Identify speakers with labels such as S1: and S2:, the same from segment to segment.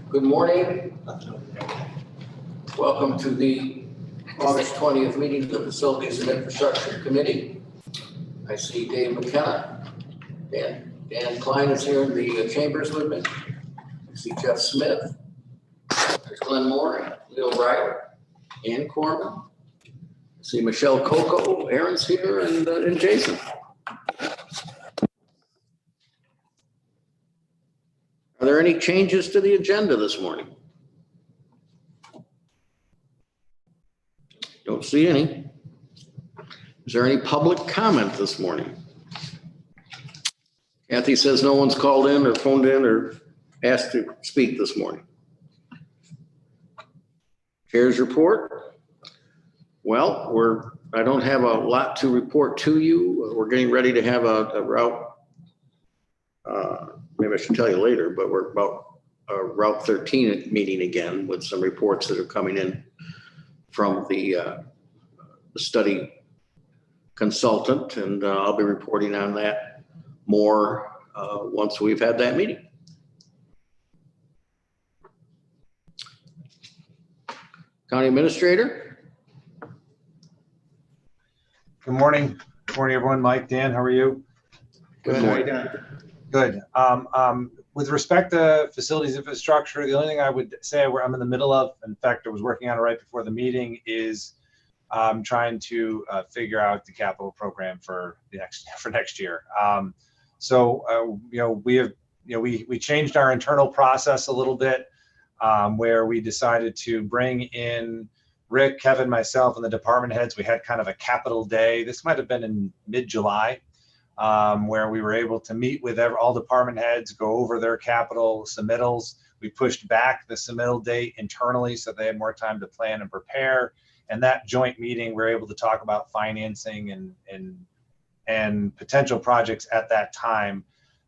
S1: Good morning. Welcome to the August 20th meeting of the Facilities and Infrastructure Committee. I see Dave McKenna. Dan Klein is here in the chambers with me. I see Jeff Smith. There's Glenn Morey, Leo Ryder, Ann Koreman. I see Michelle Coco, Aaron's here, and Jason. Are there any changes to the agenda this morning? Don't see any. Is there any public comment this morning? Kathy says no one's called in or phoned in or asked to speak this morning. Chair's report. Well, I don't have a lot to report to you. We're getting ready to have a route. Maybe I should tell you later, but we're about a Route 13 meeting again with some reports that are coming in from the study consultant, and I'll be reporting on that more once we've had that meeting. County Administrator.
S2: Good morning. Good morning, everyone. Mike, Dan, how are you?
S1: Good morning.
S2: Good. With respect to facilities infrastructure, the only thing I would say I'm in the middle of, in fact, I was working on it right before the meeting, is trying to figure out the capital program for next year. We changed our internal process a little bit, where we decided to bring in Rick, Kevin, myself, and the department heads. We had kind of a capital day. This might have been in mid-July, where we were able to meet with all department heads, go over their capital submittals. We pushed back the submittal date internally so they had more time to plan and prepare. And that joint meeting, we're able to talk about financing and potential projects at that time.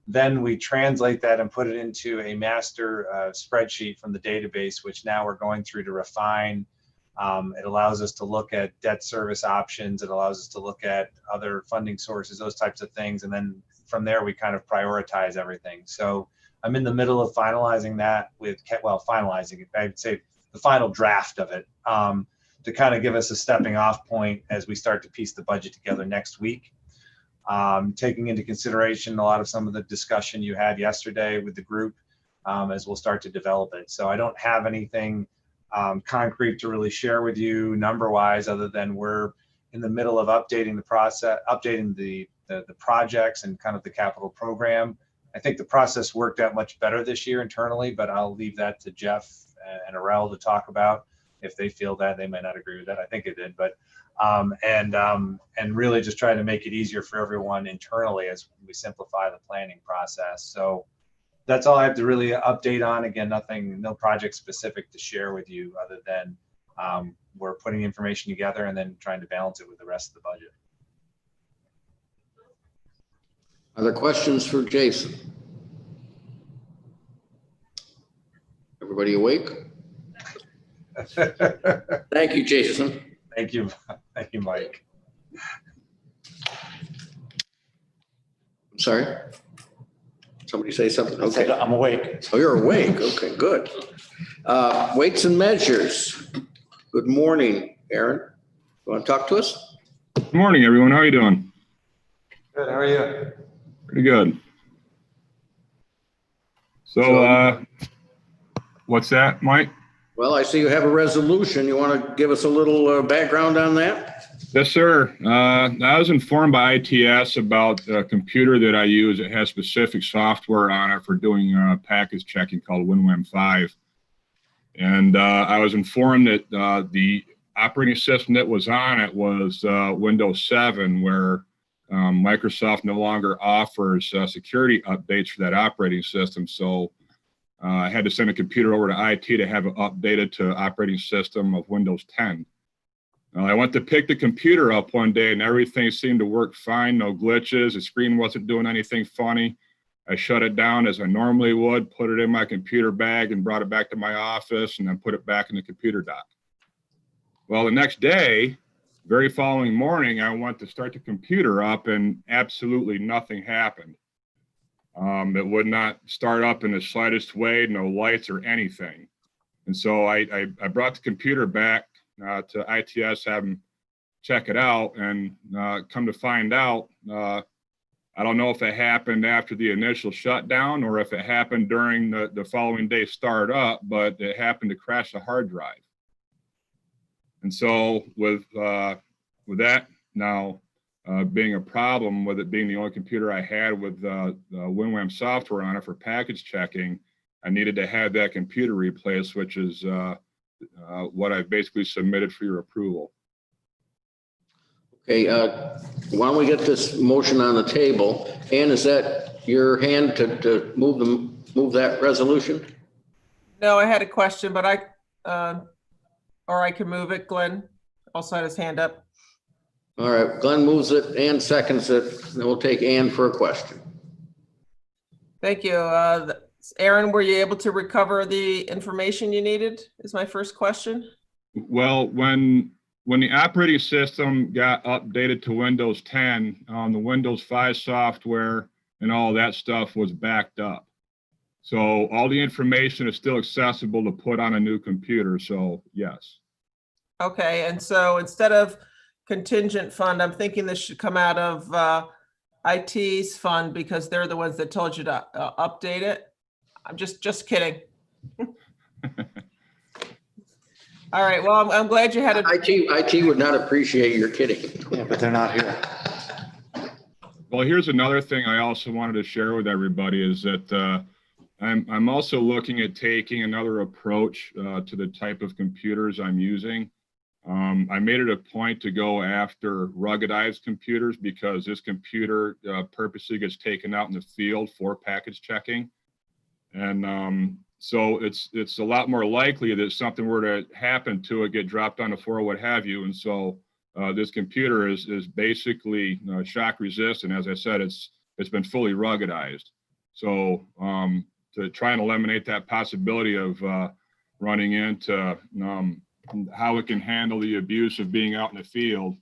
S2: Then we translate that and put it into a master spreadsheet from the database, which now we're going through to refine. It allows us to look at debt service options. It allows us to look at other funding sources, those types of things. And then from there, we kind of prioritize everything. So I'm in the middle of finalizing that finalizing it. I'd say the final draft of it to kind of give us a stepping off point as we start to piece the budget together next week. Taking into consideration a lot of some of the discussion you had yesterday with the group as we'll start to develop it. So I don't have anything concrete to really share with you number-wise, other than we're in the middle of updating the process, updating the projects and kind of the capital program. I think the process worked out much better this year internally, but I'll leave that to Jeff and Arel to talk about. If they feel that, they might not agree with that. I think it did, but and really just trying to make it easier for everyone internally as we simplify the planning process. So that's all I have to really update on. Again, no project specific to share with you, other than we're putting information together and then trying to balance it with the rest of the budget.
S1: Other questions for Jason? Everybody awake? Thank you, Jason.
S2: Thank you. Thank you, Mike.
S1: I'm sorry. Somebody say something? Okay.
S3: I'm awake.
S1: Oh, you're awake. Okay, good. Weights and measures. Good morning, Aaron. You want to talk to us?
S4: Good morning, everyone. How are you doing?
S2: Good. How are you?
S4: Pretty good. So, what's that, Mike?
S1: Well, I see you have a resolution. You want to give us a little background on that?
S4: Yes, sir. I was informed by ITS about a computer that I use. It has specific software on it for doing package checking called WinWAM5. And I was informed that the operating system that was on it was Windows 7, where Microsoft no longer offers security updates for that operating system. So I had to send a computer over to IT to have it updated to operating system of Windows 10. I went to pick the computer up one day and everything seemed to work fine, no glitches. The screen wasn't doing anything funny. I shut it down as I normally would, put it in my computer bag and brought it back to my office and then put it back in the computer dock. Well, the next day, very following morning, I went to start the computer up and absolutely nothing happened. It would not start up in the slightest way, no lights or anything. And so I brought the computer back to ITS, have them check it out, and come to find out, I don't know if it happened after the initial shutdown or if it happened during the following day start up, but it happened to crash the hard drive. And so with that now being a problem, with it being the only computer I had with the WinWAM software on it for package checking, I needed to have that computer replaced, which is what I basically submitted for your approval.
S1: Okay, why don't we get this motion on the table? Ann, is that your hand to move that resolution?
S3: No, I had a question, but or I can move it. Glenn also had his hand up.
S1: All right, Glenn moves it, Ann seconds it, then we'll take Ann for a question.
S3: Thank you. Aaron, were you able to recover the information you needed? Is my first question.
S4: Well, when the operating system got updated to Windows 10, the Windows 5 software and all that stuff was backed up. So all the information is still accessible to put on a new computer. So yes.
S3: Okay, and so instead of contingent fund, I'm thinking this should come out of IT's fund because they're the ones that told you to update it. I'm just kidding. All right, well, I'm glad you had a.
S1: IT would not appreciate your kidding.
S5: Yeah, but they're not here.
S4: Well, here's another thing I also wanted to share with everybody is that I'm also looking at taking another approach to the type of computers I'm using. I made it a point to go after ruggedized computers because this computer purposely gets taken out in the field for package checking. And so it's a lot more likely that something were to happen to it, get dropped on the floor, what have you. And so this computer is basically shock resistant. As I said, it's been fully ruggedized. So to try and eliminate that possibility of running into how it can handle the abuse of being out in the field,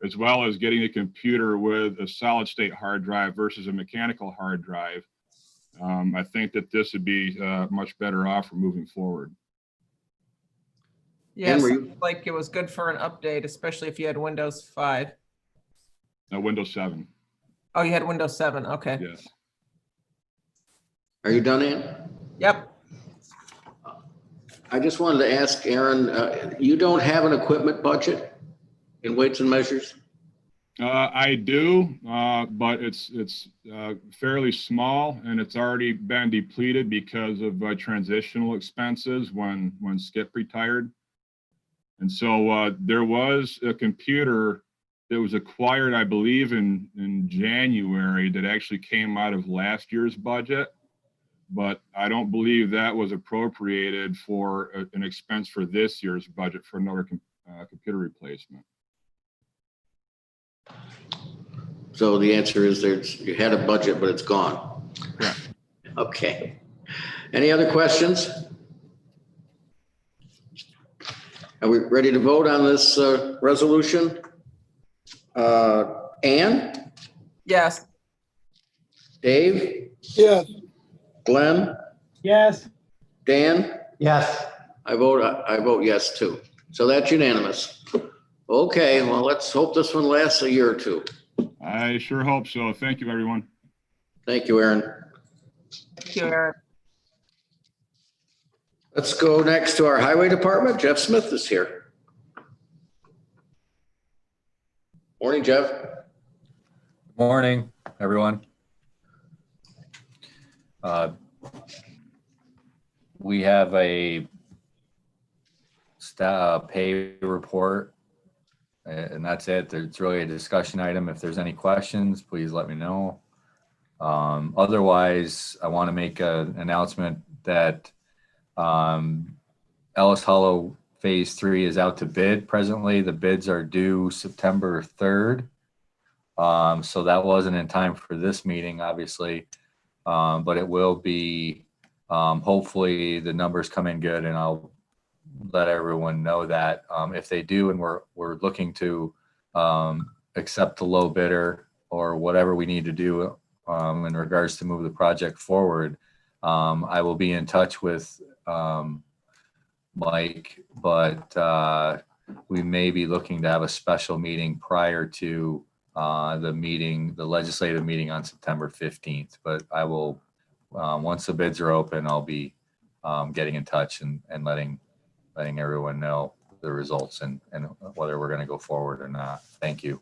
S4: as well as getting a computer with a solid state hard drive versus a mechanical hard drive, I think that this would be much better off for moving forward.
S3: Yes, like it was good for an update, especially if you had Windows 5.
S4: Windows 7.
S3: Oh, you had Windows 7. Okay.
S4: Yes.
S1: Are you done, Ann?
S3: Yep.
S1: I just wanted to ask Aaron, you don't have an equipment budget in weights and measures?
S4: I do, but it's fairly small, and it's already been depleted because of transitional expenses when Skip retired. And so there was a computer that was acquired, I believe, in January that actually came out of last year's budget, but I don't believe that was appropriated for an expense for this year's budget for another computer replacement.
S1: So the answer is you had a budget, but it's gone.
S4: Yeah.
S1: Okay. Any other questions? Are we ready to vote on this resolution? Ann?
S3: Yes.
S1: Dave?
S5: Yes.
S1: Glenn?
S5: Yes.
S1: Dan?
S5: Yes.
S1: I vote yes too. So that's unanimous. Okay, well, let's hope this one lasts a year or two.
S4: I sure hope so. Thank you, everyone.
S1: Thank you, Aaron.
S3: Thank you, Aaron.
S1: Let's go next to our highway department. Jeff Smith is here. Morning, Jeff.
S6: Morning, everyone. We have a pay report, and that's it. It's really a discussion item. If there's any questions, please let me know. Otherwise, I want to make an announcement that Ellis Hollow Phase 3 is out to bid presently. The bids are due September 3rd. So that wasn't in time for this meeting, obviously, but it will be. Hopefully the numbers come in good, and I'll let everyone know that if they do, and we're looking to accept the low bidder or whatever we need to do in regards to move the project forward. I will be in touch with Mike, but we may be looking to have a special meeting prior to the legislative meeting on September 15th. But I will, once the bids are open, I'll be getting in touch and letting everyone know the results and whether we're going to go forward or not. Thank you.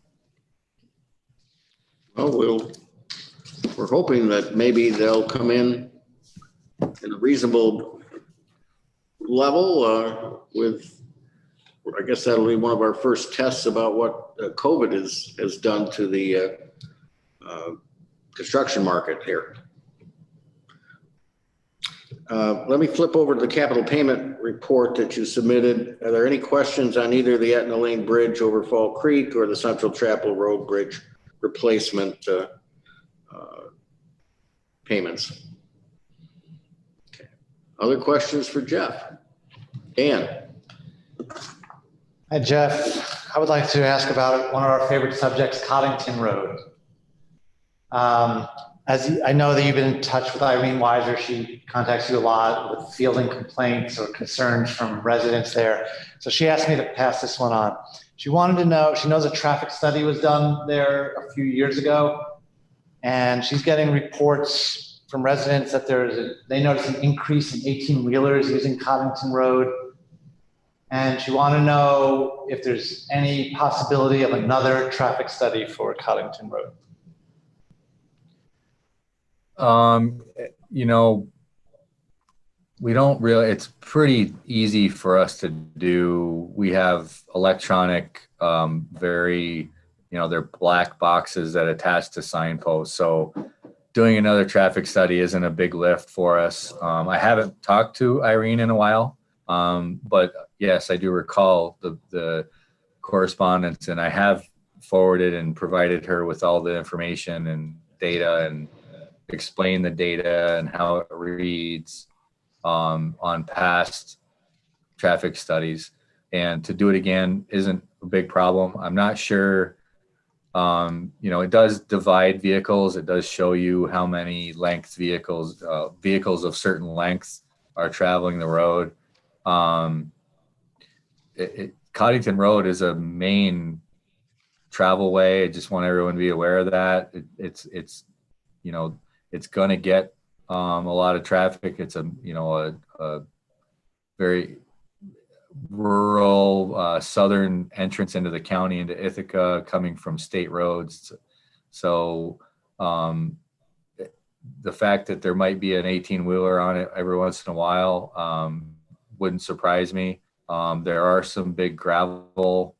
S1: Well, we're hoping that maybe they'll come in a reasonable level with, I guess that'll be one of our first tests about what COVID has done to the construction market here. Let me flip over to the capital payment report that you submitted. Are there any questions on either the Etna Lane Bridge over Fall Creek or the Central Chapel Road Bridge replacement payments? Okay. Other questions for Jeff? Dan?
S5: Hi, Jeff. I would like to ask about one of our favorite subjects, Coddington Road. I know that you've been in touch with Irene Weiser. She contacts you a lot with fielding complaints or concerns from residents there. So she asked me to pass this one on. She wanted to know, she knows a traffic study was done there a few years ago, and she's getting reports from residents that they noticed an increase in 18-wheelers using Coddington Road. And she wanted to know if there's any possibility of another traffic study for Coddington Road.
S6: You know, we don't really, it's pretty easy for us to do. We have electronic, they're black boxes that attach to signposts. So doing another traffic study isn't a big lift for us. I haven't talked to Irene in a while, but yes, I do recall the correspondence, and I have forwarded and provided her with all the information and data and explain the data and how it reads on past traffic studies. And to do it again isn't a big problem. I'm not sure, it does divide vehicles. It does show you how many vehicles of certain lengths are traveling the road. Coddington Road is a main travel way. I just want everyone to be aware of that. It's going to get a lot of traffic. It's a very rural southern entrance into the county, into Ithaca, coming from state roads. So the fact that there might be an 18-wheeler on it every once in a while wouldn't surprise me. There are some big gravel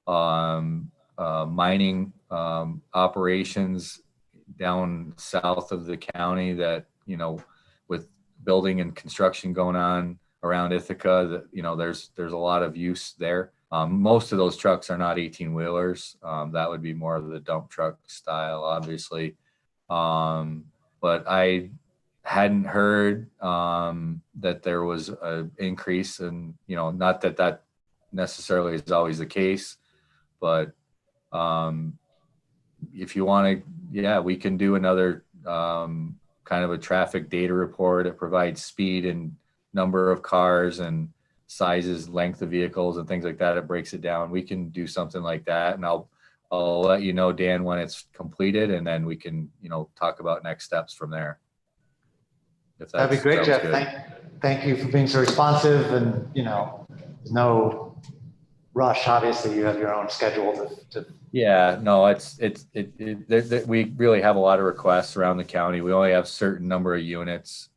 S6: mining operations down south of the county that, with building and construction going on around Ithaca, that, there's a lot of use there. Most of those trucks are not 18-wheelers. That would be more of the dump truck style, obviously. But I hadn't heard that there was an increase, and, not that necessarily is always the case, but if you want to, we can do another kind of a traffic data report. It provides speed and number of cars and sizes, length of vehicles and things like that. It breaks it down. We can do something like that, and I'll let you know, Dan, when it's completed, and then we can, talk about next steps from there.
S5: That'd be great, Jeff. Thank you for being so responsive, and there's no rush. Obviously, you have your own schedule to.
S6: Yeah, no, we really have a lot of requests around the county. We only have a certain number of units.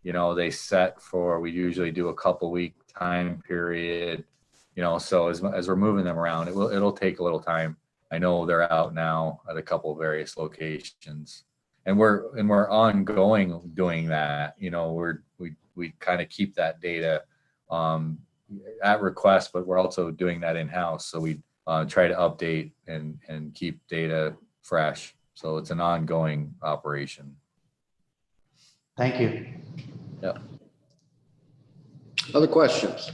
S6: They set for, we usually do a couple week time period. So as we're moving them around, it'll take a little time. I know they're out now at a couple of various locations, and we're ongoing doing that. We kind of keep that data at request, but we're also doing that in-house. So we try to update and keep data fresh. So it's an ongoing operation.
S5: Thank you.
S6: Yeah.
S1: Other questions?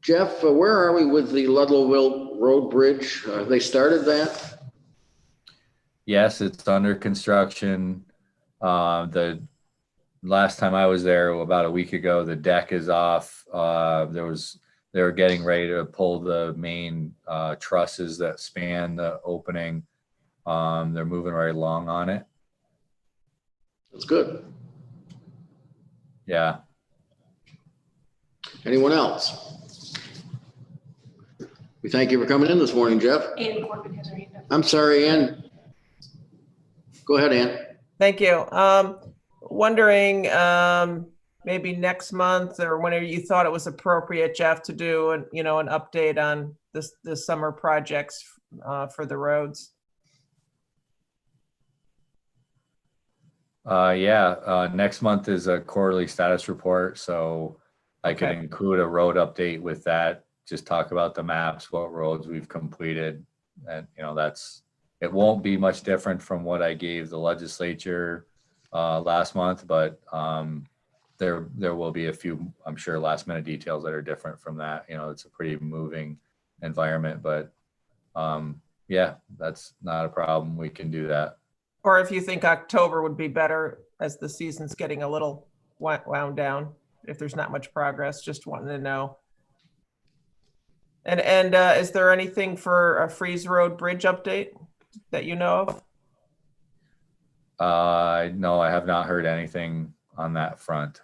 S1: Jeff, where are we with the Ludlowville Road Bridge? They started that?
S6: Yes, it's under construction. The last time I was there about a week ago, the deck is off. They were getting ready to pull the main trusses that span the opening. They're moving right along on it.
S1: That's good.
S6: Yeah.
S1: Anyone else? We thank you for coming in this morning, Jeff.
S7: Ann Corbin has her hand up.
S1: I'm sorry, Ann. Go ahead, Ann.
S3: Thank you. Wondering, maybe next month or whenever you thought it was appropriate, Jeff, to do an update on the summer projects for the roads.
S6: Next month is a quarterly status report, so I could
S3: Okay.
S6: include a road update with that. Just talk about the maps, what roads we've completed, and it won't be much different from what I gave the legislature last month, but there will be a few, I'm sure, last minute details that are different from that. It's a pretty moving environment, but yeah, that's not a problem. We can do that.
S3: Or if you think October would be better as the season's getting a little wound down, if there's not much progress, just wanting to know. And is there anything for a Freeze Road Bridge update that you know of?
S6: No, I have not heard anything on that front.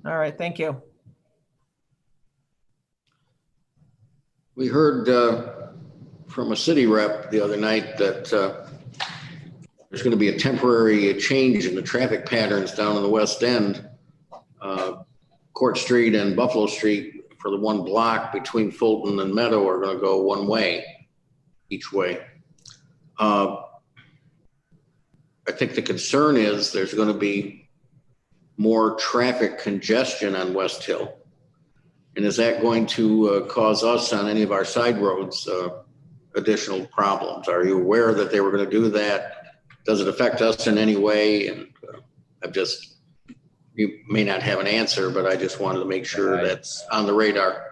S3: All right, thank you.
S1: We heard from a city rep the other night that there's going to be a temporary change in the traffic patterns down in the West End. Court Street and Buffalo Street for the one block between Fulton and Meadow are going to go one way, each way. I think the concern is there's going to be more traffic congestion on West Hill. And is that going to cause us on any of our side roads additional problems? Are you aware that they were going to do that? Does it affect us in any way? And you may not have an answer, but I just wanted to make sure that's on the radar.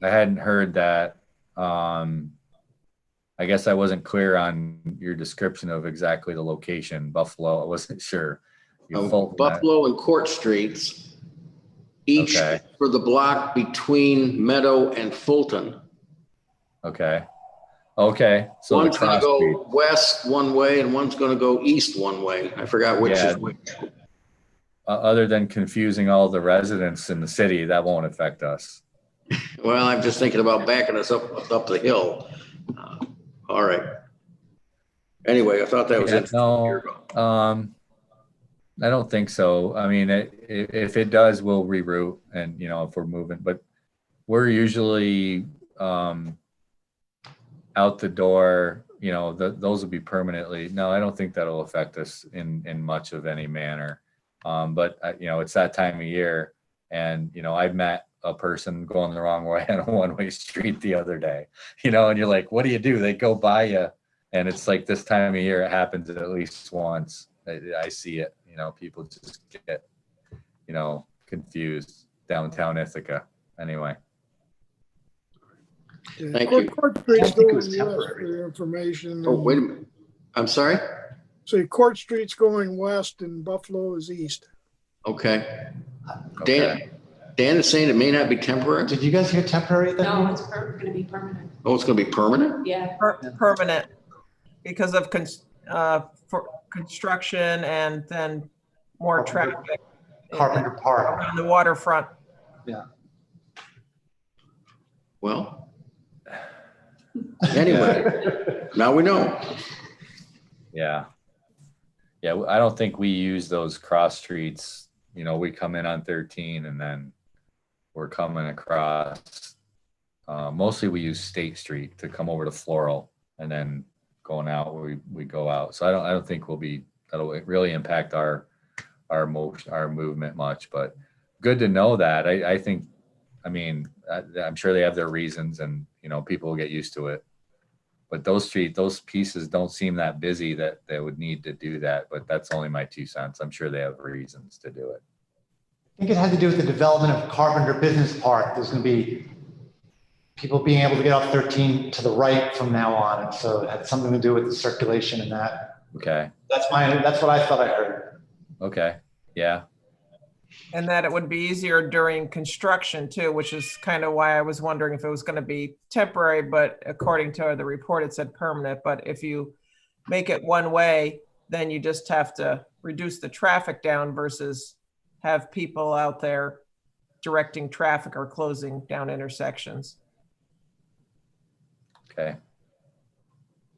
S6: I hadn't heard that. I guess I wasn't clear on your description of exactly the location. Buffalo, I wasn't sure.
S1: Buffalo and Court Streets, each
S6: Okay.
S1: for the block between Meadow and Fulton.
S6: Okay. So
S1: One's
S6: the
S1: going to
S6: cross
S1: go
S6: street.
S1: west one way and one's going to go east one way. I forgot which
S6: Yeah.
S1: is which.
S6: Other than confusing all the residents in the city, that won't affect us.
S1: Well, I'm just thinking about backing us up the hill. All right. Anyway, I thought that was it.
S6: No, I don't think so. I mean, if it does, we'll reroute, and if we're moving, but we're usually out the door. Those will be permanently. No, I don't think that'll affect us in much of any manner. But it's that time of year, and I've met a person going the wrong way on a one-way street the other day, and you're like, what do? They go by you, and it's like this time of year, it happens at least once. I see it, people just get, confused downtown Ithaca. Anyway.
S1: Thank you.
S8: Court Street's
S1: I think it
S8: going
S1: was
S8: west
S1: temporary.
S8: for your information.
S1: Oh, wait a minute. I'm sorry?
S8: So Court Street's going west and Buffalo is east.
S1: Okay.
S6: Okay.
S1: Dan is saying it may not be temporary.
S5: Did you guys hear temporary at that
S7: No,
S5: meeting?
S7: it's going to be permanent.
S1: Oh, it's going to be permanent?
S7: Yeah.
S3: Permanent because of for construction and then more traffic
S5: Carpenter Park.
S3: on the waterfront.
S1: Well, anyway, now we know.
S6: Yeah. I don't think we use those cross streets. We come in on 13 and then we're coming across. Mostly we use State Street to come over to Floral, and then going out we go out. So I don't think that'll really impact our movement much, but good to know that. I'm sure they have their reasons, and people will get used to it. But those pieces don't seem that busy that they would need to do that. But that's only my 2 cents. I'm sure they have reasons to do it.
S5: I think it had to do with the development of Carpenter Business Park. There's going to be people being able to get off 13 to the right from now on. And so it had something to do with the circulation and that.
S6: Okay.
S5: That's what I thought I heard.
S6: Okay. Yeah.
S3: And that it would be easier during construction too, which is kind of why I was wondering if it was going to be temporary, but according to the report, it said permanent. But if you make it one way, then you just have to reduce the traffic down versus have people out there directing traffic or closing down intersections.
S6: Okay.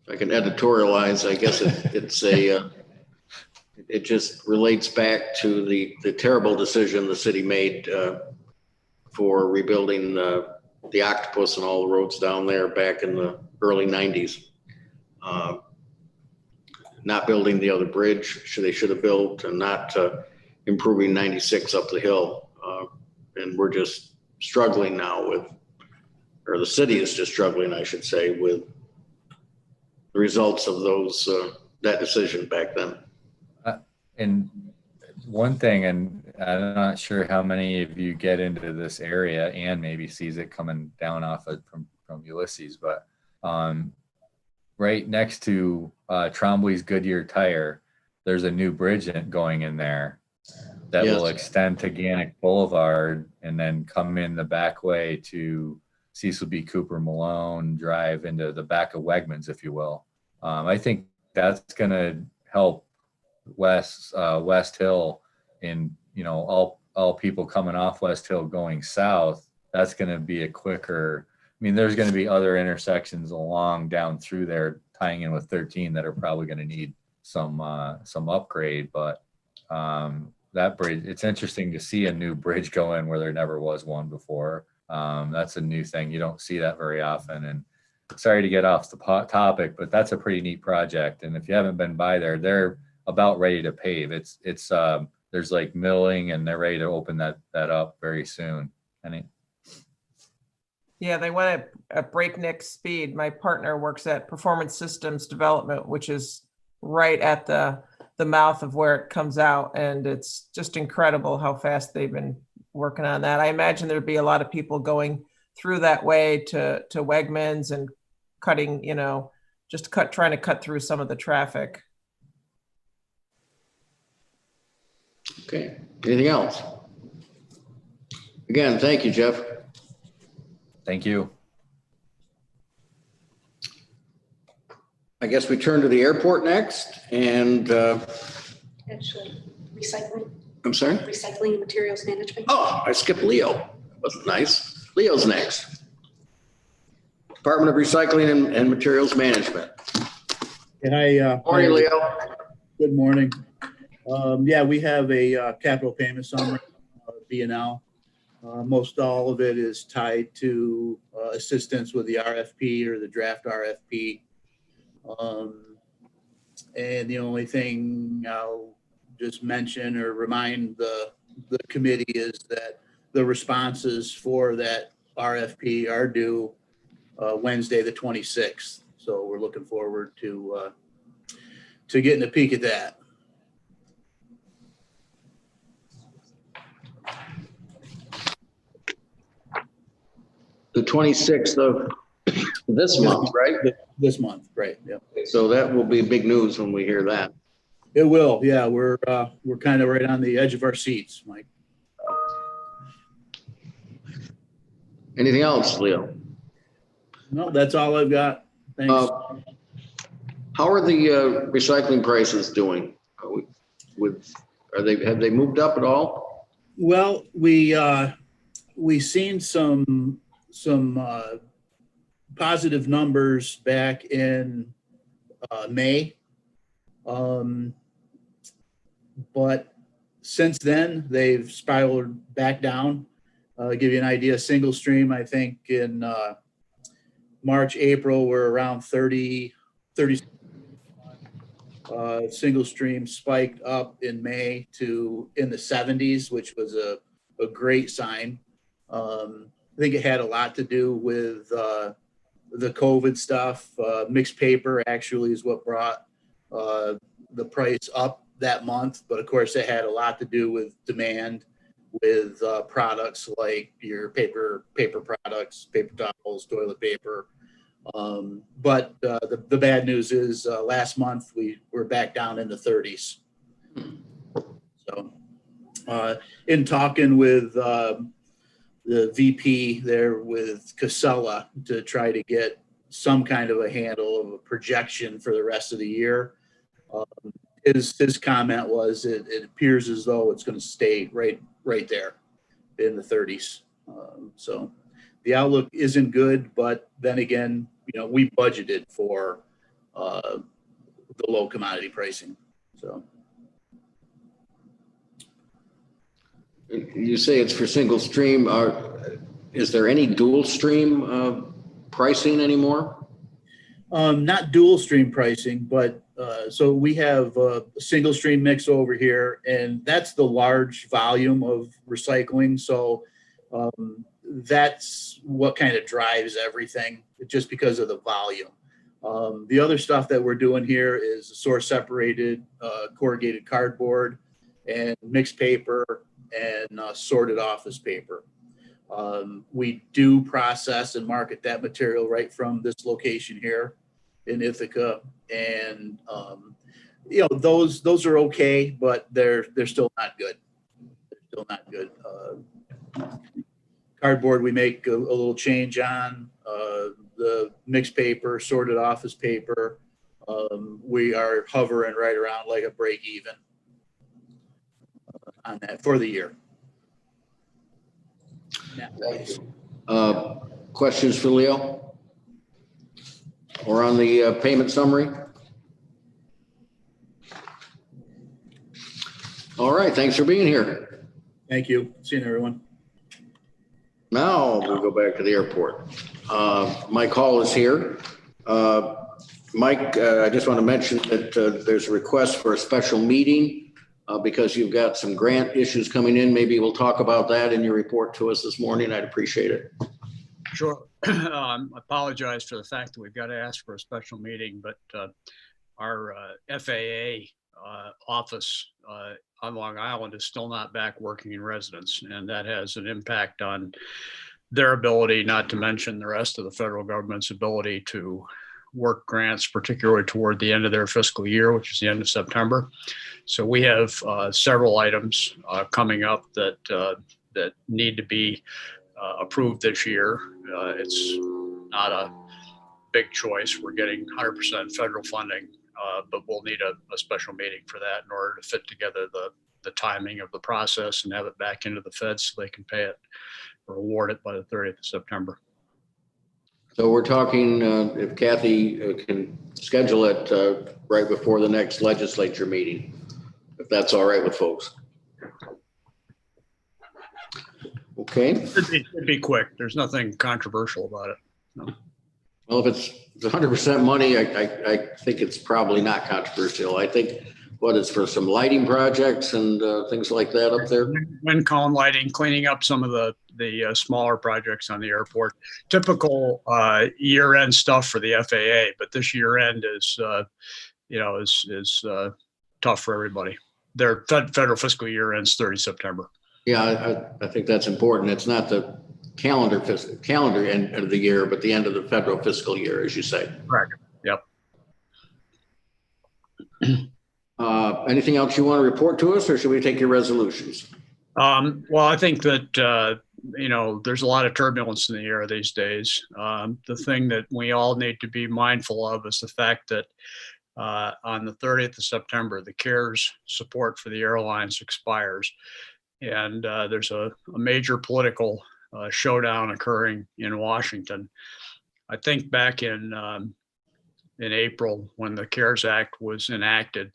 S1: If I can editorialize, I guess it just relates back to the terrible decision the city made for rebuilding the Octopus and all the roads down there back in the early 90s. Not building the other bridge they should have built, and not improving 96 up the hill. And we're just struggling now with, or the city is just struggling, I should say, with the results of that decision back then.
S6: And one thing, and I'm not sure how many of you get into this area and maybe sees it coming down off of from Ulysses, but right next to Trombley's Goodyear Tire, there's a new bridge going in there that will extend to Gannick Boulevard and then come in the back way to Cecil B. Cooper Malone Drive into the back of Wegmans, if you will. I think that's going to help West Hill in, all people coming off West Hill going south. That's going to be a quicker, there's going to be other intersections along down through there tying in with 13 that are probably going to need some upgrade, but that bridge, it's interesting to see a new bridge go in where there never was one before. That's a new thing. You don't see that very often. And sorry to get off the topic, but that's a pretty neat project. And if you haven't been by there, they're about ready to pave. It's there's like milling and they're ready to open that up very soon.
S3: Yeah, they went at breakneck speed. My partner works at Performance Systems Development, which is right at the mouth of where it comes out. And it's just incredible how fast they've been working on that. I imagine there'd be a lot of people going through that way to Wegmans and cutting, trying to cut through some of the traffic.
S1: Okay, anything else? Again, thank you, Jeff.
S6: Thank you.
S1: I guess we turn to the airport next, and
S7: Actually, recycling,
S1: I'm sorry?
S7: recycling and materials management.
S1: Oh, I skipped Leo. That wasn't nice. Leo's next. Department of Recycling and Materials Management.
S9: Hi.
S1: Morning, Leo.
S9: Good morning. Yeah, we have a capital payment summary, B&L. Most all of it is tied to assistance with the RFP or the draft RFP. And the only thing I'll just mention or remind the committee is that the responses for that RFP are due Wednesday, the 26th. So we're looking forward to getting a peek at that.
S1: The 26th of this month, right?
S9: This month, right? Yeah.
S1: So that will be big news when we hear that.
S9: It will. Yeah, we're kind of right on the edge of our seats, Mike.
S1: Anything else, Leo?
S9: No, that's all I've got. Thanks.
S1: How are the recycling prices doing? Have they moved up at all?
S9: Well, we seen some positive numbers back in May, but since then they've spiraled back down. Give you an idea, single stream, I think in March, April, we're around 30. Single stream spiked up in May to in the 70s, which was a great sign. I think it had a lot to do with the COVID stuff. Mixed paper actually is what brought the price up that month. But of course, it had a lot to do with demand with products like your paper products, paper towels, toilet paper. But the bad news is last month we were back down in the 30s. So in talking with the VP there with Casella to try to get some kind of a handle of a projection for the rest of the year, his comment was it appears as though it's going to stay right there in the 30s. So the outlook isn't good, but then again, we budgeted for the low commodity pricing. So
S1: You say it's for single stream. Is there any dual stream pricing anymore?
S9: not dual stream pricing, but so we have a single stream mix over here, and that's the large volume of recycling. So that's what kind of drives everything, just because of the volume. The other stuff that we're doing here is source separated corrugated cardboard and mixed paper and sorted office paper. We do process and market that material right from this location here in Ithaca, and those are okay, but they're still not good. They're still not good. Cardboard we make a little change on. The mixed paper, sorted office paper, we are hovering right around like a break even on that for the year.
S1: Questions for Leo? Or on the payment summary? All right, thanks for being here.
S9: Thank you. See you, everyone.
S1: Now we'll go back to the airport. Mike Hall is here. Mike, I just want to mention that there's a request for a special meeting because you've got some grant issues coming in. Maybe we'll talk about that in your report to us this morning. I'd appreciate it.
S10: Sure. I apologize for the fact that we've got to ask for a special meeting, but our FAA office on Long Island is still not back working in residence, and that has an impact on their ability, not to mention the rest of the federal government's ability to work grants, particularly toward the end of their fiscal year, which is the end of September. So we have several items coming up that need to be approved this year. It's not a big choice. We're getting 100% federal funding, but we'll need a special meeting for that in order to fit together the timing of the process and have it back into the feds so they can pay it or award it by the 30th of September.
S1: So we're talking, if Kathy can schedule it right before the next legislature meeting, if that's all right with folks. Okay.
S10: It'd be quick. There's nothing controversial about it. No.
S1: Well, if it's 100% money, I think it's probably not controversial. I think it's for some lighting projects and things like that up there.
S10: Wind cone lighting, cleaning up some of the smaller projects on the airport. Typical year-end stuff for the FAA, but this year-end is tough for everybody. Their federal fiscal year ends 30 September.
S1: Yeah, I think that's important. It's not the calendar end of the year, but the end of the federal fiscal year, as you say.
S10: Correct. Yep.
S1: Anything else you want to report to us, or should we take your resolutions?
S10: Well, I think that, there's a lot of turbulence in the air these days. The thing that we all need to be mindful of is the fact that on the 30th of September, the CARES support for the airlines expires. And there's a major political showdown occurring in Washington. I think back in April, when the CARES Act was enacted,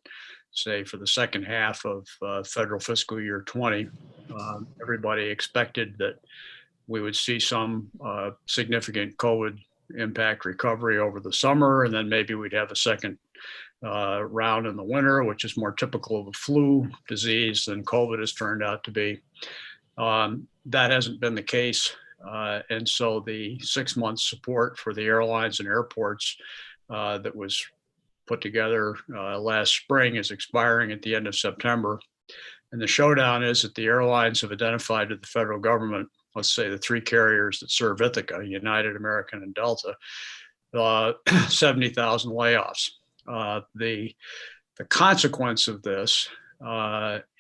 S10: say for the second half of federal fiscal year 20, everybody expected that we would see some significant COVID impact recovery over the summer, and then maybe we'd have a second round in the winter, which is more typical of a flu disease than COVID has turned out to be. That hasn't been the case. And so the 6-month support for the airlines and airports that was put together last spring is expiring at the end of September. And the showdown is that the airlines have identified to the federal government, let's say the three carriers that serve Ithaca, United, American, and Delta, 70,000 layoffs. The consequence of this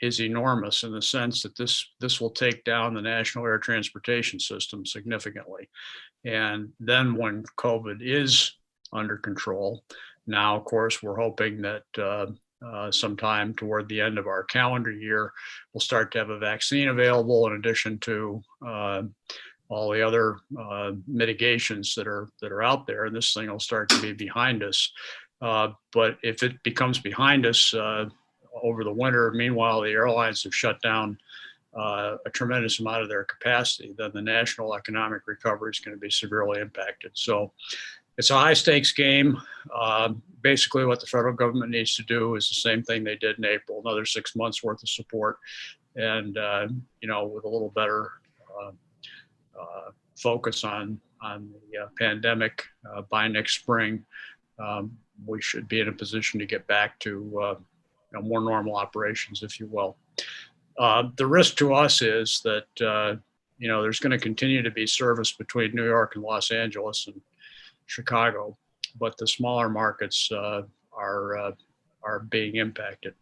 S10: is enormous in the sense that this will take down the national air transportation system significantly. And then when COVID is under control, now, of course, we're hoping that sometime toward the end of our calendar year, we'll start to have a vaccine available in addition to all the other mitigations that are out there, and this thing will start to be behind us. But if it becomes behind us over the winter, meanwhile, the airlines have shut down a tremendous amount of their capacity, then the national economic recovery is going to be severely impacted. So it's a high stakes game. Basically what the federal government needs to do is the same thing they did in April, another 6 months worth of support. And, with a little better focus on the pandemic by next spring, we should be in a position to get back to more normal operations, if you will. The risk to us is that, there's going to continue to be service between New York and Los Angeles and Chicago, but the smaller markets are being impacted.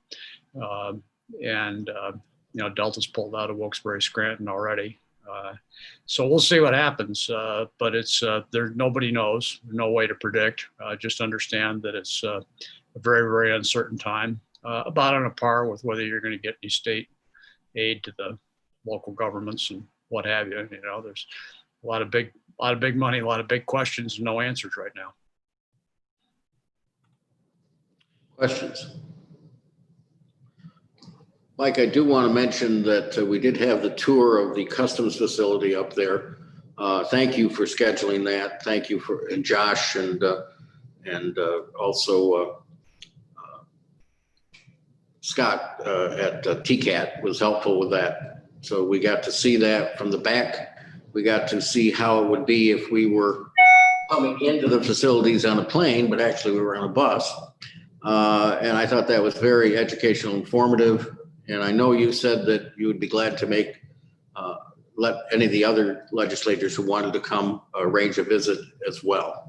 S10: Delta's pulled out of Wilkes-Barre Scranton already. So we'll see what happens, but it's nobody knows, no way to predict. Just understand that it's a very, very uncertain time, about on a par with whether you're going to get any state aid to the local governments and what have you. There's a lot of big money, a lot of big questions, and no answers right now.
S1: Questions? Mike, I do want to mention that we did have the tour of the customs facility up there. Thank you for scheduling that. Thank you and Josh and also Scott at TCAT was helpful with that. So we got to see that from the back. We got to see how it would be if we were coming into the facilities on a plane, but actually we were on a bus. And I thought that was very educational, informative. And I know you said that you would be glad to let any of the other legislators who wanted to come arrange a visit as well.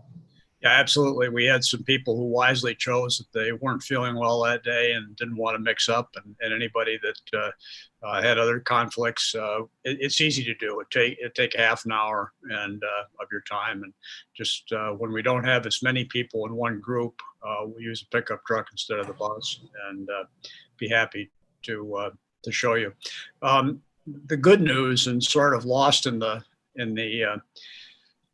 S10: Yeah, absolutely. We had some people who wisely chose that they weren't feeling well that day and didn't want to mix up. And anybody that had other conflicts, it's easy to do. It take half an hour of your time. And just when we don't have as many people in one group, we use a pickup truck instead of the bus, and be happy to show you. The good news, and sort of lost in the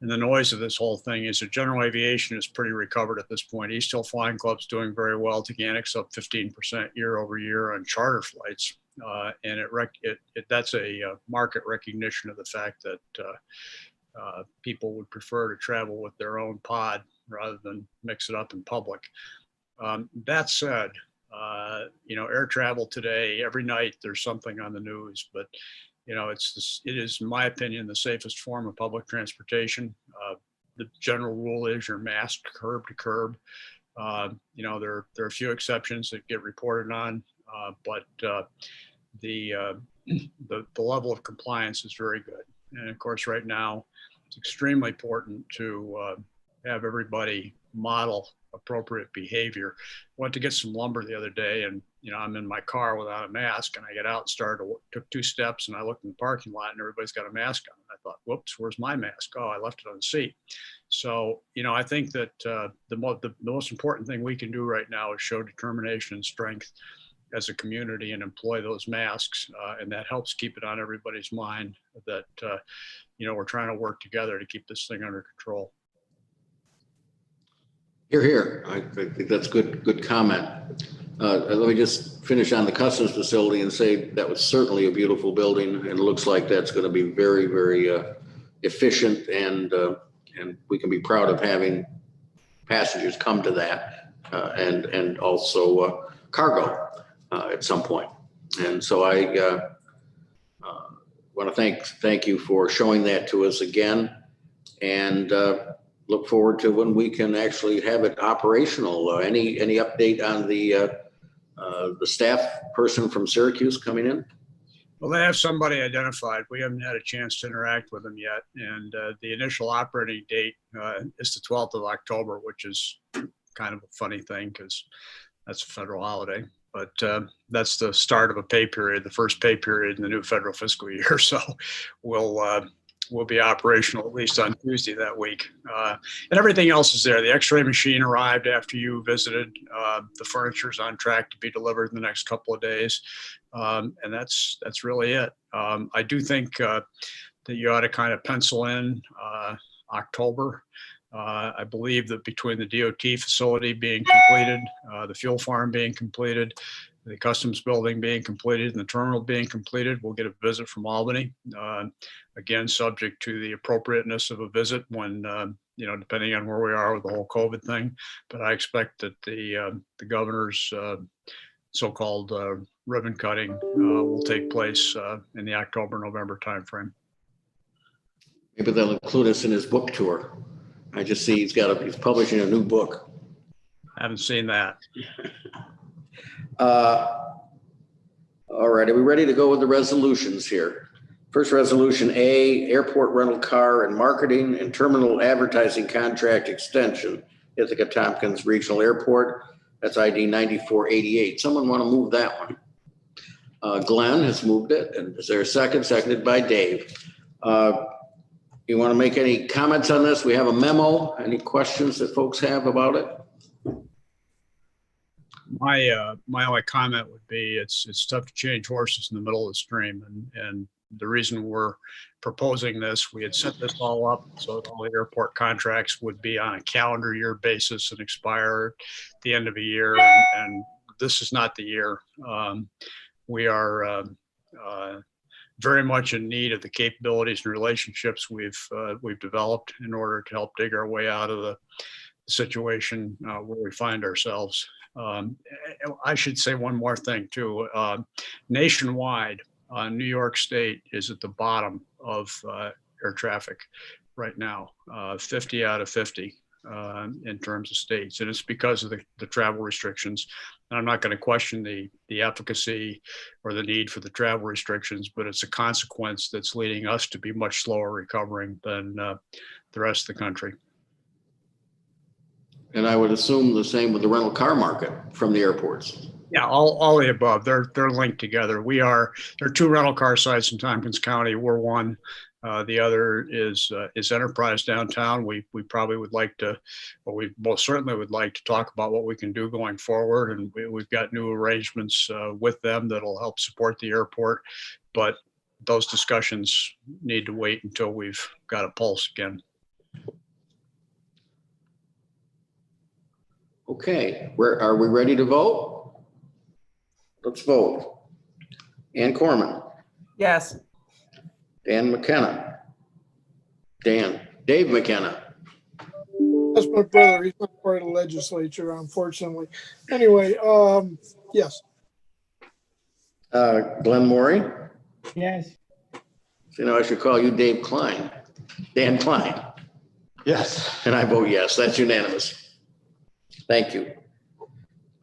S10: noise of this whole thing, is that general aviation is pretty recovered at this point. East Hill Flying Club's doing very well. Tegannic's up 15% year over year on charter flights. And that's a market recognition of the fact that people would prefer to travel with their own pod rather than mix it up in public. That said, air travel today, every night there's something on the news, but it is, in my opinion, the safest form of public transportation. The general rule is you're masked curb to curb. There are a few exceptions that get reported on, but the level of compliance is very good. And of course, right now, it's extremely important to have everybody model appropriate behavior. Went to get some lumber the other day, and I'm in my car without a mask, and I get out and took 2 steps, and I looked in the parking lot, and everybody's got a mask on. I thought, whoops, where's my mask? Oh, I left it on the seat. So, I think that the most important thing we can do right now is show determination and strength as a community and employ those masks, and that helps keep it on everybody's mind that we're trying to work together to keep this thing under control.
S1: Hear, hear. I think that's good comment. Let me just finish on the customs facility and say that was certainly a beautiful building, and it looks like that's going to be very, very efficient, and we can be proud of having passengers come to that, and also cargo at some point. And so I want to thank you for showing that to us again, and look forward to when we can actually have it operational. Any update on the The staff person from Syracuse coming in?
S10: Well, they have somebody identified. We haven't had a chance to interact with them yet. And the initial operating date is the 12th of October, which is kind of a funny thing because that's a federal holiday. But that's the start of a pay period, the first pay period in the new federal fiscal year. So we'll be operational at least on Tuesday that week. And everything else is there. The x-ray machine arrived after you visited. The furniture's on track to be delivered in the next couple of days. And that's really it. I do think that you ought to kind of pencil in October. I believe that between the DOT facility being completed, the fuel farm being completed, the customs building being completed, and the terminal being completed, we'll get a visit from Albany. Again, subject to the appropriateness of a visit when, depending on where we are with the whole COVID thing. But I expect that the governor's so-called ribbon cutting will take place in the October-November timeframe.
S1: Maybe they'll include us in his book tour. I just see he's publishing a new book.
S10: Haven't seen that.
S1: All right, are we ready to go with the resolutions here? First resolution A, airport rental car and marketing and terminal advertising contract extension, Ithaca Tompkins Regional Airport. That's ID 9488. Someone want to move that one? Glenn has moved it. And is there a second? Seconded by Dave. You want to make any comments on this? We have a memo. Any questions that folks have about it?
S10: My only comment would be it's tough to change horses in the middle of the stream, and the reason we're proposing this, we had set this all up so that all the airport contracts would be on a calendar year basis and expire at the end of a year, and this is not the year. We are very much in need of the capabilities and relationships we've developed in order to help dig our way out of the situation where we find ourselves. I should say one more thing too. Nationwide, New York State is at the bottom of air traffic right now, 50 out of 50 in terms of states. And it's because of the travel restrictions. And I'm not going to question the efficacy or the need for the travel restrictions, but it's a consequence that's leading us to be much slower recovering than the rest of the country.
S1: And I would assume the same with the rental car market from the airports.
S10: Yeah, all the above. They're linked together. There are two rental car sites in Tompkins County. We're one. The other is Enterprise downtown. We probably would like to, or we most certainly would like to talk about what we can do going forward. And we've got new arrangements with them that'll help support the airport. But those discussions need to wait until we've got a pulse again.
S1: Okay, are we ready to vote? Let's vote. Ann Koreman,
S3: Yes.
S1: Dan McKenna, Dave McKenna,
S8: That's my brother. He's not part of the legislature, unfortunately. Anyway, yes.
S1: Glenn Morey.
S11: Yes.
S1: So, I should call you Dave Klein, Dan Klein.
S5: Yes.
S1: And I vote yes. That's unanimous. Thank you.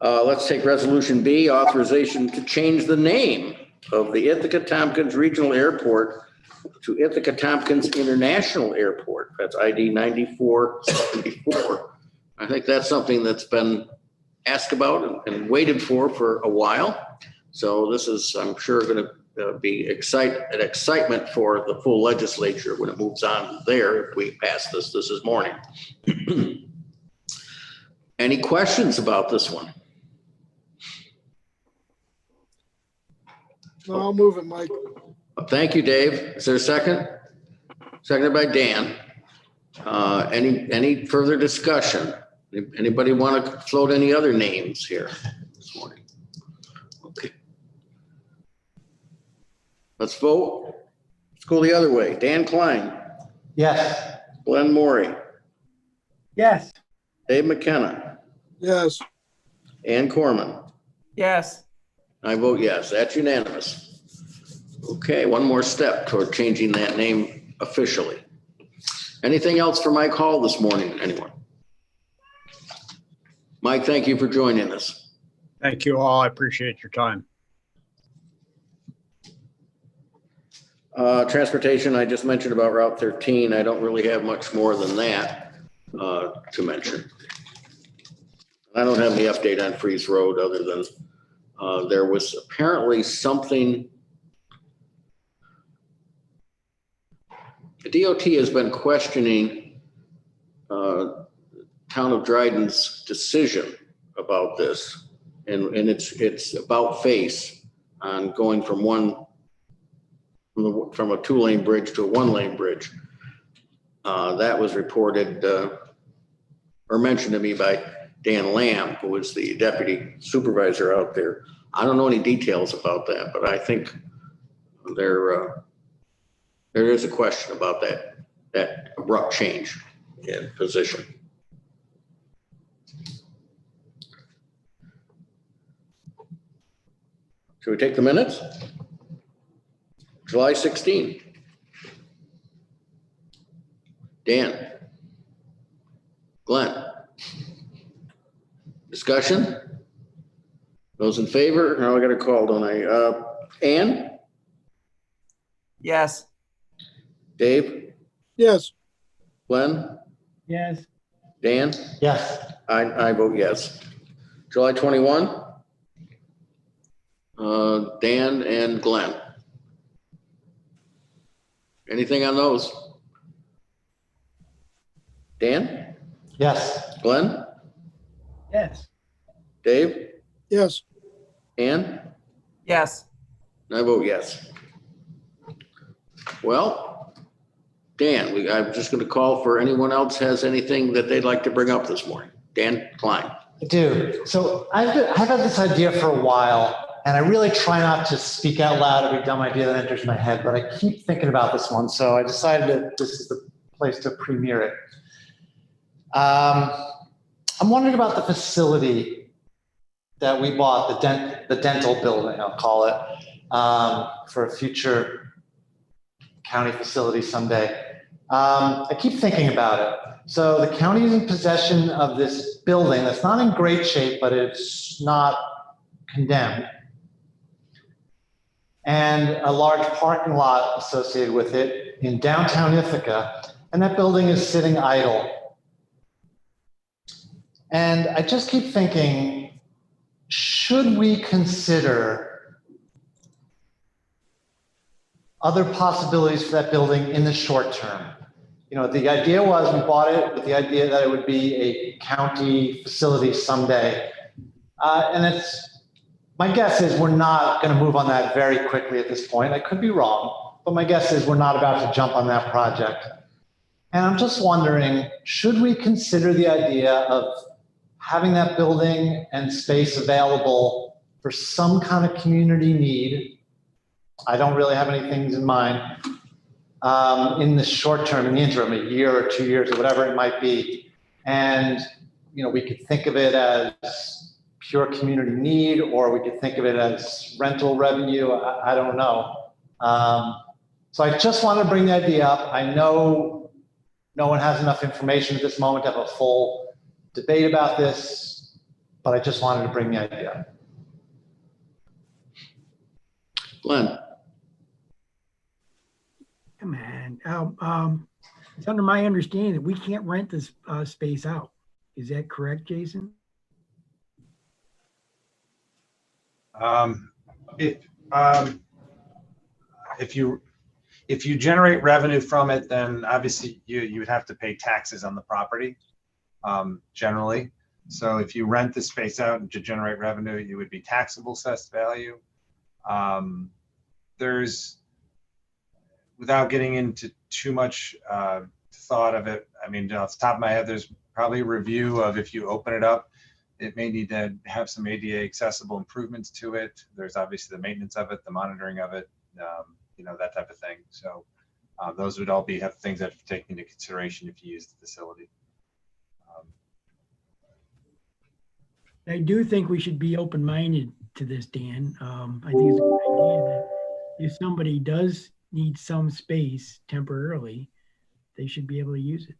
S1: Let's take resolution B, authorization to change the name of the Ithaca Tompkins Regional Airport to Ithaca Tompkins International Airport. That's ID 9474. I think that's something that's been asked about and waited for a while. So this is, I'm sure, going to be an excitement for the full legislature when it moves on there if we pass this morning. Any questions about this one?
S8: No, I'll move it, Mike.
S1: Thank you, Dave. Is there a second? Seconded by Dan. Any further discussion? Anybody want to float any other names here this morning? Okay. Let's vote. Let's go the other way. Dan Klein,
S5: Yes.
S1: Glenn Morey,
S11: Yes.
S1: Dave McKenna,
S8: Yes.
S1: Ann Koreman.
S3: Yes.
S1: I vote yes. That's unanimous. Okay, one more step toward changing that name officially. Anything else for Mike Hall this morning, anyone? Mike, thank you for joining us.
S10: Thank you all. I appreciate your time.
S1: Transportation, I just mentioned about Route 13. I don't really have much more than that to mention. I don't have any update on Freeze Road other than there was apparently something. The DOT has been questioning Town of Dryden's decision about this, and it's about face on going from a 2-lane bridge to a 1-lane bridge. That was reported or mentioned to me by Dan Lamb, who was the deputy supervisor out there. I don't know any details about that, but I think there is a question about that abrupt change in position. Should we take the minutes? July 16. Dan. Glenn. Discussion? Those in favor? Now I got a call, don't I? Ann?
S3: Yes.
S1: Dave?
S8: Yes.
S1: Glenn?
S11: Yes.
S1: Dan?
S5: Yes.
S1: I vote yes. July 21? Dan and Glenn. Anything on those? Dan?
S5: Yes.
S1: Glenn?
S11: Yes.
S1: Dave?
S8: Yes.
S1: Ann?
S3: Yes.
S1: I vote yes. Well, Dan, I'm just going to call for anyone else has anything that they'd like to bring up this morning. Dan Klein.
S5: I do. So I've had this idea for a while, and I really try not to speak out loud every dumb idea that enters my head, but I keep thinking about this one. So I decided that this is the place to premiere it. I'm wondering about the facility that we bought, the dental building, I'll call it, for a future county facility someday. I keep thinking about it. So the county is in possession of this building that's not in great shape, but it's not condemned, and a large parking lot associated with it in downtown Ithaca, and that building is sitting idle. And I just keep thinking, should we consider other possibilities for that building in the short term? You know, the idea was we bought it with the idea that it would be a county facility someday. And my guess is we're not going to move on that very quickly at this point. I could be wrong, but my guess is we're not about to jump on that project. And I'm just wondering, should we consider the idea of having that building and space available for some kind of community need? I don't really have any things in mind. In the short term, in the interim, a year or 2 years or whatever it might be. And, you know, we could think of it as pure community need, or we could think of it as rental revenue. I don't know. So I just want to bring the idea up. I know no one has enough information at this moment to have a full debate about this, but I just wanted to bring the idea up.
S1: Glenn.
S11: Come on. It's under my understanding that we can't rent this space out. Is that correct, Jason?
S2: If you generate revenue from it, then obviously you would have to pay taxes on the property, generally. So if you rent the space out to generate revenue, you would be taxable assessed value. Without getting into too much thought of it, I mean, off the top of my head, there's probably a review of if you open it up, it may need to have some ADA accessible improvements to it. There's obviously the maintenance of it, the monitoring of it, you know, that type of thing. So those would all have things that have to take into consideration if you use the facility.
S11: I do think we should be open-minded to this, Dan. I think it's a good idea that if somebody does need some space temporarily, they should be able to use it.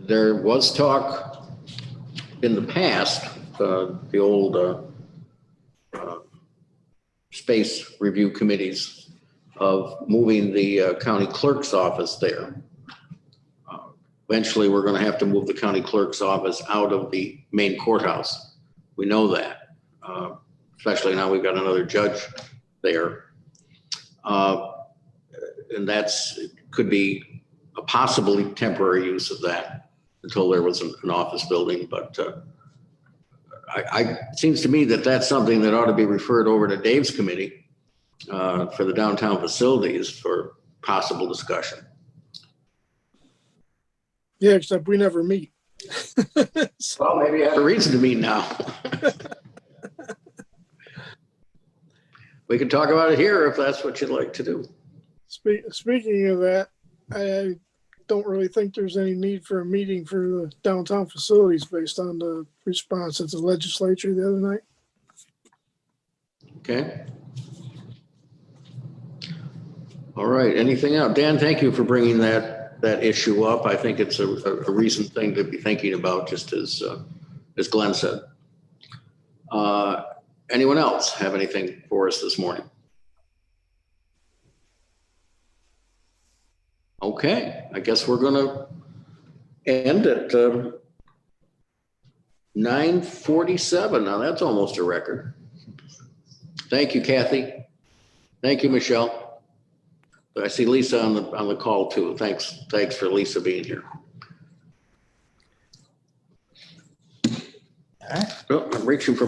S1: There was talk in the past, the old space review committees of moving the county clerk's office there. Eventually, we're going to have to move the county clerk's office out of the main courthouse. We know that, especially now we've got another judge there. And that's, could be a possibly temporary use of that until there was an office building. But it seems to me that that's something that ought to be referred over to Dave's committee for the downtown facilities for possible discussion.
S8: Yeah, except we never meet.
S1: Well, maybe I have a reason to meet now. We can talk about it here if that's what you'd like to do.
S8: Speaking of that, I don't really think there's any need for a meeting for the downtown facilities based on the response at the legislature the other night.
S1: Okay. All right. Anything else? Dan, thank you for bringing that issue up. I think it's a recent thing to be thinking about, just as Glenn said. Anyone else have anything for us this morning? Okay, I guess we're going to end at 9:47. Now that's almost a record. Thank you, Kathy. Thank you, Michelle. I see Lisa on the call too. Thanks for Lisa being here.
S5: All right.
S1: Well, I'm reaching for